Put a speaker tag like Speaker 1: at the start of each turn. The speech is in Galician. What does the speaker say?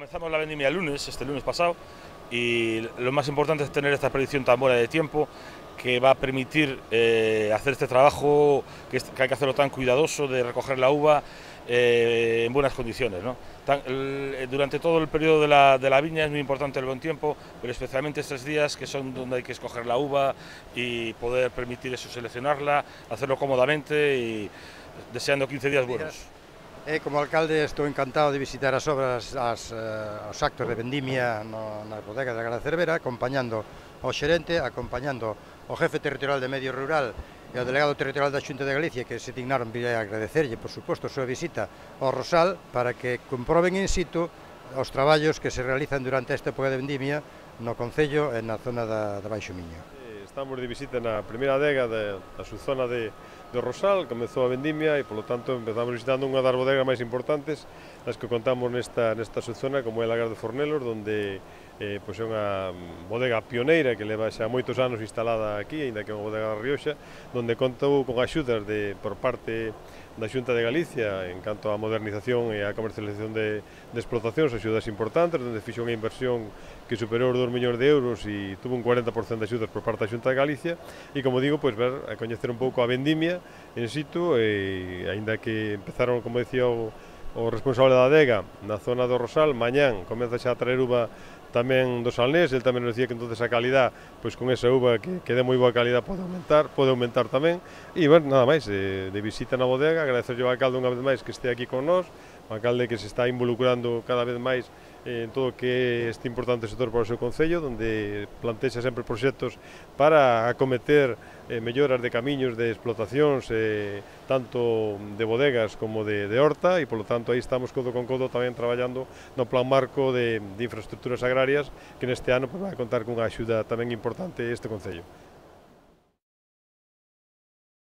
Speaker 1: Comenzamos la vendimia el lunes, este lunes pasado, y lo más importante es tener esta predicción tan buena de tiempo que va a permitir hacer este trabajo que hay que hacerlo tan cuidadoso de recoger la uva en buenas condiciones, ¿no? Durante todo el periodo de la viña es muy importante el buen tiempo, pero especialmente estos días que son donde hay que escoger la uva y poder permitir eso, seleccionarla, hacerlo cómodamente y deseando 15 días buenos.
Speaker 2: Como alcalde estou encantado de visitar as obras, os actos de vendimia na bodega da Gran Cervera, acompañando ao xerente, acompañando ao jefe territorial de Medio Rural e ao delegado territorial da Xunta de Galicia, que se dignaron vir a agradecerlle, por suposto, a súa visita ao Rosal, para que comproben in situ os traballos que se realizan durante esta época de vendimia no Concello e na zona da Baixo Miño.
Speaker 3: Estamos de visita na primeira adega da súa zona de Rosal, comezou a vendimia e, polo tanto, empezamos visitando unha das bodegas máis importantes das que contamos nesta subzona, como é Lagar de Fornelos, onde é unha bodega pioneira que leva xa moitos anos instalada aquí, aínda que é unha bodega da Rioxa, onde contou con axudas por parte da Xunta de Galicia en canto á modernización e á comercialización de explotacións, axudas importantes, onde fixo unha inversión que superou os 2 millóns de euros e tuvo un 40% de axudas por parte da Xunta de Galicia e, como digo, ver a coñecer un pouco a vendimia en situ e, aínda que empezaron, como decía o responsable da adega, na zona do Rosal, mañán comeza xa a traer uva tamén do Salnés, el tamén nos dicía que entonces a calidad, pois con esa uva que de moi boa calidad pode aumentar tamén, e nada máis, de visita na bodega, agradecerlle ao alcalde unha vez máis que este aquí con nós, o alcalde que se está involucrando cada vez máis en todo o que é este importante sector para o seu concello, onde plantexa sempre proxectos para acometer melloras de camiños, de explotacións, tanto de bodegas como de horta, e polo tanto aí estamos codo con codo tamén traballando no plan marco de infraestructuras agrarias que neste ano vai contar cunha axuda tamén importante este concello.